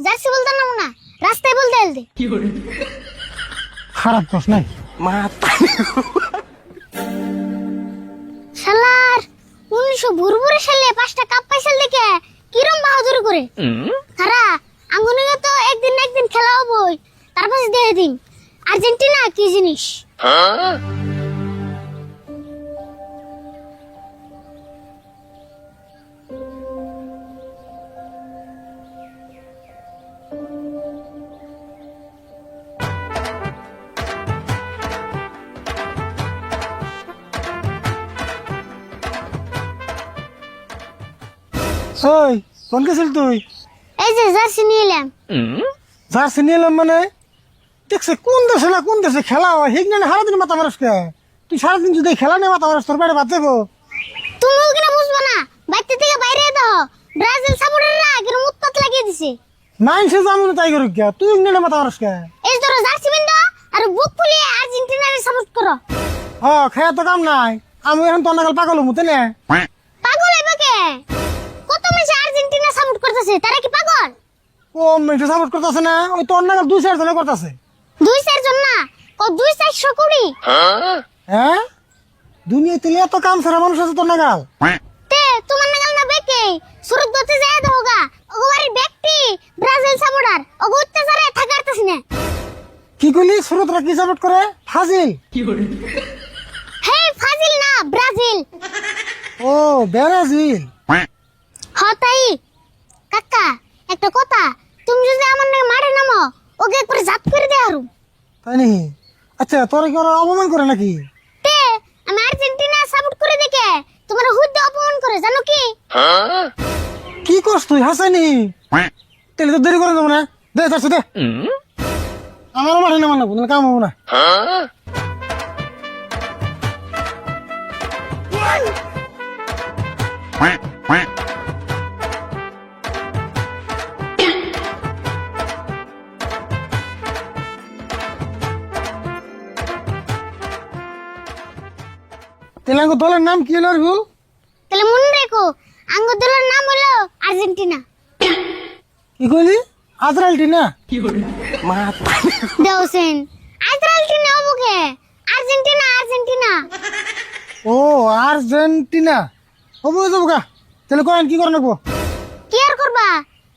Jersey বলতে নাম না, রাস্তায় বলতে এলদে। খারাপ কস নাই শালার 1900 ভুরভুরে সালে 5টা কাপ পাইছিল দেখে কিরম বাহাদুরি করে। খারা আঙ্গুনিকে তো একদিন না একদিন খেলা হবই, তারপর দিয়ে দিন আর্জেন্টিনা কি জিনিস। ওই কোন গেছিল তুই? এই যে জার্সি নিয়ে এলাম। জার্সি নিয়ে এলাম মানে দেখছে কোন দেশে না কোন দেশে খেলা হয় ঠিক না সারাদিন মাথা মারস কে? তুই সারাদিন যদি খেলা নিয়ে মাথা মারস তোর পেটে বাদ যাবো। তুমিও কিনা বুঝবো না, বাইরে থেকে বাইরে দাও। ব্রাজিল সাপোর্টাররা কিরম উত্তাপ লাগিয়ে দিছে। নাইনসে যাবো তাই করুক কে? তুই ইংল্যান্ডে মাথা মারস কে? এই ধরো জার্সি বিন্দু আর বুক ফুলিয়ে আর্জেন্টিনার সাপোর্ট করো। খেয়ে তো কাম নাই, আমি এখন তোর নাগাল পাগল হমু তাই না? পাগল এবাকে কত মানুষ আর্জেন্টিনা সাপোর্ট করতেছে, তারা কি পাগল? ও মেয়েটা সাপোর্ট করতেছে না, ওই তোর নাগাল 2-4 জনে করতেছে। 2-4 জন না, ও 200-400 কোটি। হ্যাঁ দুনিয়া তুলে এত কাম ছাড়া মানুষ আছে তোর নাগাল। তে তোমার নাগাল না বেকে সুরত দতে যায় দোগা ওগোবারি ব্যক্তি ব্রাজিল সাপোর্টার ওগো অত্যাচারে থাকারতেছ না। কি কইলি সুরতরা কি সাপোর্ট করে? ফাজিল। হে ফাজিল না, ব্রাজিল। ও ব্রাজিল। হতাই কাকা একটা কথা, তুমি যদি আমার নামে মারে নামো ওকে একবার জাত করে দে আরু। তাই নাকি? আচ্ছা তোরা কি ওরা অপমান করে নাকি? তে আমি আর্জেন্টিনা সাপোর্ট করে দেখে তোমার হুদ্দে অপমান করে জানো কি? কি করছ তুই হাসানি? তাহলে তো দেরি করে দেবো না, দে যাচ্ছি দে। আমারও মাঠে নামান লাগবো, কাম হবো না। তেলাঙ্গ দলের নাম কি হলো ভুল? তাহলে মনে রেখো আঙ্গ দলের নাম হলো আর্জেন্টিনা। কি কইলি? আজরাইলটিনা? দেওসেন আর্জেন্টিনা ওকে আর্জেন্টিনা আর্জেন্টিনা। ও আর্জেন্টিনা হবো যাবো গা। তাহলে কয়েন কি করে নেবো? কি আর করবা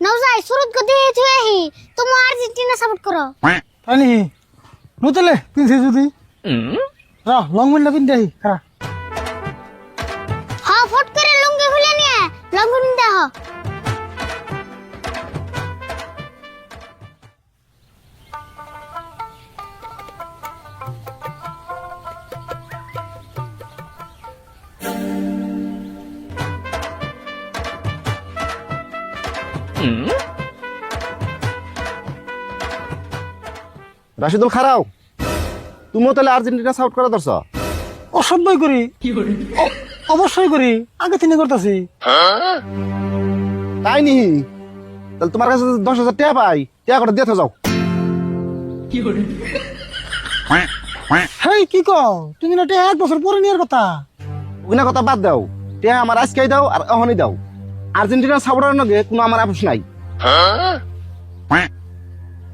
নওজাই সুরত গদি থুয়েহি তুমি আর্জেন্টিনা সাপোর্ট করো। তাই নাকি? নতলে পিনছে যদি লং মিন্ডা পিন দেহি খারা। হ ফট করে লুঙ্গি খুলে নিয়ে লঙ্গন দেহ। রাশিদুল খারাও, তুমিও তাহলে আর্জেন্টিনা সাপোর্ট করা দরছ? অসভ্যই করি। অবশ্যই করি, আগে তিনি করতেছি। তাই নি? তাহলে তোমার কাছে 10,000 টাকা পাই, টাকা করে দিয়ে যাও। হেই কি কও? তুমি না এটা 1 বছর পরে নিয়ে কথা। ওইনা কথা বাদ দাও, টাকা আমার আজকেই দাও আর এখনই দাও। আর্জেন্টিনা সাপোর্টার নগে কোনো আমার আপোষ নাই।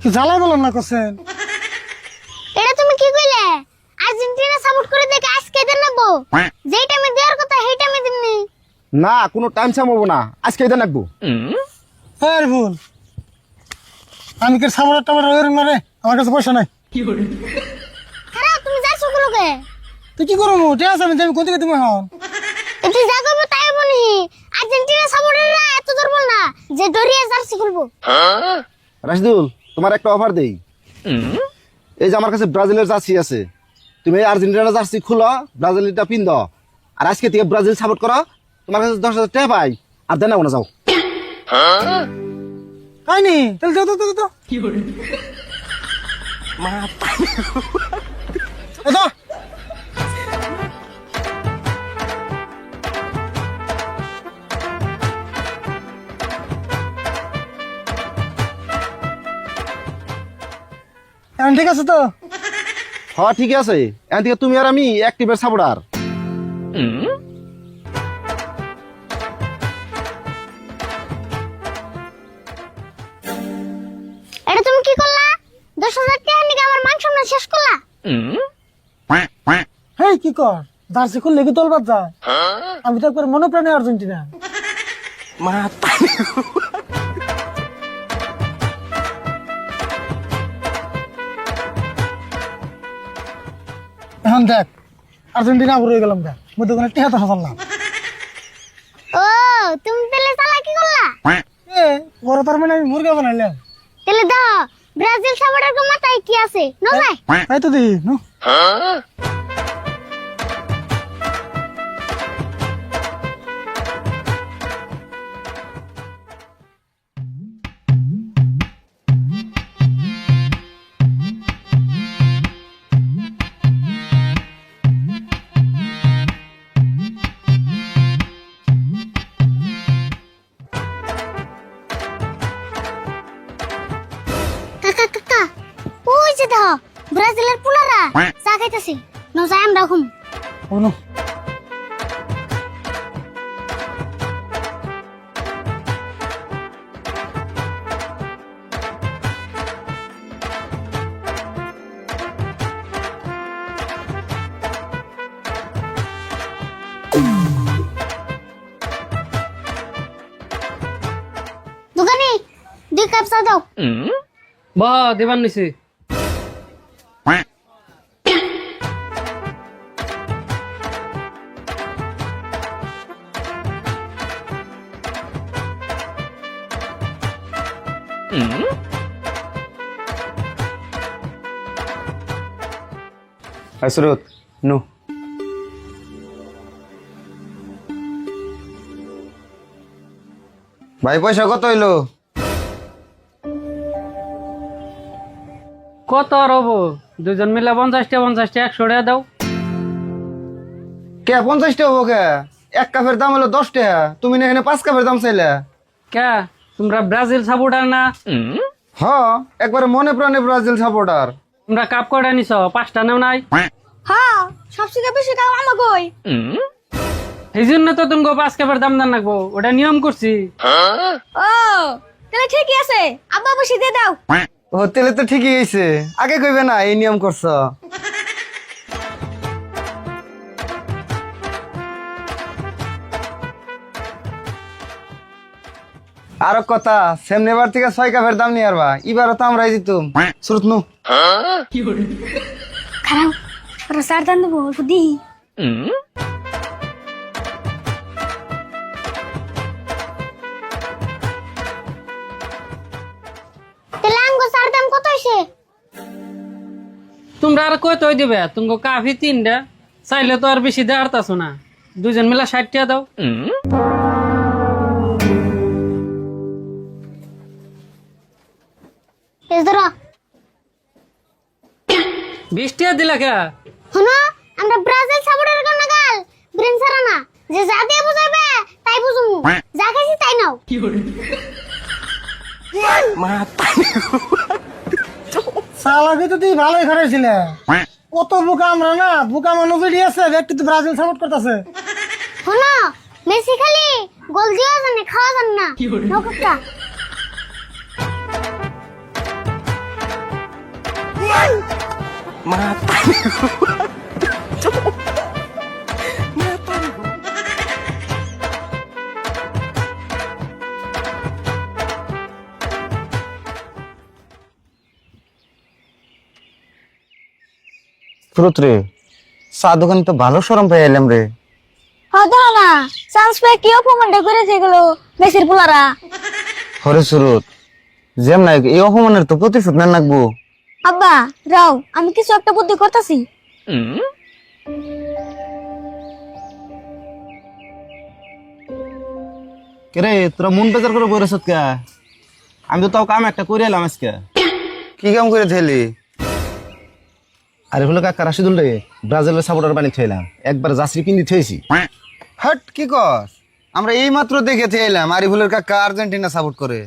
কি জ্বালাই বলেন না করছেন? এটা তুমি কি কইলে? আর্জেন্টিনা সাপোর্ট করে দেখে আজকে দেন নাবো, যেই টাইমে দেওয়ার কথা সেই টাইমে দিননি। না, কোনো টাইম সামবো না, আজকেই দেন রাখবো। হ্যাঁ ভুল, আমি কি সামরা টামরা ওরম না রে, আমার কাছে পয়সা নাই। খারাপ তুমি যাচ্ছ গুলোকে, তুই কি করবো? ঠিক আছে আমি কোন থেকে তুমি হন তুই যা করবো তাই বলি। আর্জেন্টিনা সাপোর্টাররা এত দুর্বল না যে ডরিয়ে জার্সি খুলবো। রাশিদুল, তোমার একটা অফার দেই। এই যে আমার কাছে ব্রাজিলের জার্সি আছে, তুমি এই আর্জেন্টিনার জার্সি খুলো, ব্রাজিলটা পিন দাও, আর আজকে থেকে ব্রাজিল সাপোর্ট করো। তোমার কাছে 10,000 টাকা পাই, আর দেন না যাও। তাই নি? তাহলে দাও দাও দাও। এ দাও। এখন ঠিক আছে তো? হ্যাঁ ঠিক আছে, এখান থেকে তুমি আর আমি এক টিমের সাপোর্টার। এটা তুমি কি করলা? 10,000 টাকা নিয়ে আমার মাংস না শেষ করলা? হেই কি কর, জার্সি খুললে কি তোলবার যায়? আমি তো একবার মনে প্রাণে আর্জেন্টিনা। এখন দেখ আর্জেন্টিনা ঘুরে গেলাম গা, মধ্যে কোনো টেহাতে হাসাল্লাম। ও তুমি তাহলে চালাকি করলা? বড় তার মানে আমি মুরগা বানাইলাম। তাহলে দাও ব্রাজিল সাপোর্টার মাথায় কি আছে না যায়? তাই তো দি নো। কাকা কাকা ওই যে দাও ব্রাজিলের পুলারা চা খাইতেছে না যায় আমরা ঘুম। ও নো। দোকানে 2 কাপ চা দাও। বা দিবান নিছি। সুরত নো। ভাই পয়সা কত হইলো? কত আর হবো? দুজন মিলে 50টা 100 টাকা দাও। কে 50টা হবো কে? 1 কাপের দাম হলো 10 টাকা, তুমি না এখানে 5 কাপের দাম চাইলে। কে তোমরা ব্রাজিল সাপোর্টার না? হ, একবারে মনে প্রাণে ব্রাজিল সাপোর্টার। তোমরা কাপ কয়টা নিছ? 5টা নাও নাই? হ্যাঁ সবচেয়ে বেশি কাপ আমাগোই। এই জন্য তো তুমি 5 কাপের দাম দান রাখবো, ওটা নিয়ম করছি। ও তাহলে ঠিকই আছে, আব্বা বসে দিয়ে দাও। ও তেলে তো ঠিকই হয়েছে, আগে কইবে না এই নিয়ম করছ। আরো কথা, সেমনি বার থেকে 6 কাপের দাম নিয়ে আরবা, এবারও তো আমরাই জিতুম। সুরত নু। খারাপ ওরা সার দান দেবো বুদ্ধি। তাহলে আঙ্গো সার দাম কত হইছে? তোমরা আর কত দিবে? তুমি কাফি 3টা, চাইলে তো আর বেশি দেওয়ার তাছো না। দুজন মিলে 60 টাকা দাও। এই ধরো 20 টাকা দিলা কে? শুনো, আমরা ব্রাজিল সাপোর্টার কোন গাল ব্রেন সারা না, যে যা দিয়ে বুঝাবে তাই বুঝুমু, যা খাইছি তাই নাও। সালাকে তো তুই ভালোই খারাইছিলে। কত বোকা আমরা না, বোকা মানুষ আছে ব্যক্তি তো ব্রাজিল সাপোর্ট করতেছে। শুনো, মেসি খালি গোল দিও জানে, খাওয়া জানে না। নকটা সুরত রে, চা দোকানে তো ভালো সরম পাই এলাম রে। হদা না চান্স পে কি অপমানটা করেছে এগুলো মেসির পুলারা। হরে সুরত, যেম নাই এই অপমানের তো প্রতিশোধ না লাগবো। আব্বা রাও, আমি কিছু একটা বুদ্ধি করতেছি। রে তোরা মন বেজার করে বইরেছ কে? আমি তো তাও কাম একটা করে এলাম আজকে। কি কাম করে থেলি? আরে হলো কাকা রাশিদুল রে, ব্রাজিলের সাপোর্টার বানিয়ে থেলাম, একবার জার্সি কিনে থেয়েছি। হট কি কস? আমরা এই মাত্র দেখে থেলাম আরিফুলের কাকা আর্জেন্টিনা সাপোর্ট করে।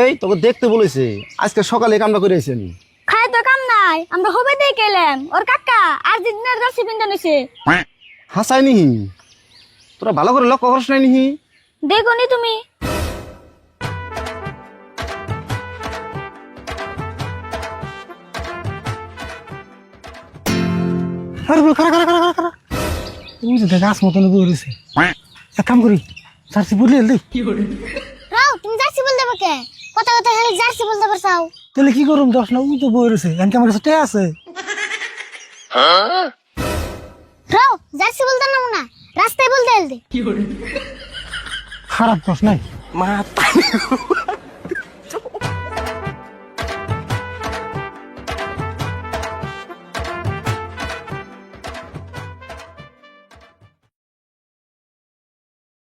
এই তোকে দেখতে বলেছে, আজকে সকালে এই কামটা করে আইছেন। খাই তো কাম নাই, আমরা হবে দিয়ে গেলাম ওর কাকা আর্জেন্টিনার জার্সি পিনতে নিছে। হাসাই নিহি, তোরা ভালো করে লক্ষ্য করছ নাই নিহি? দেখো নি তুমি? আরে বল খারা খারা খারা খারা খারা তুই যে গাছ মতন বই রয়েছে এক কাম করি জার্সি বদলে দেই রাও তুমি জার্সি বলতে পারকে কথা কথা খালি জার্সি বলতে পারছাও তাহলে কি করুম দশ না উই তো বই রয়েছে এমন আমার কাছে টে আছে রাও জার্সি বলতে না না রাস্তায় বলতে এলদে খারাপ কস নাই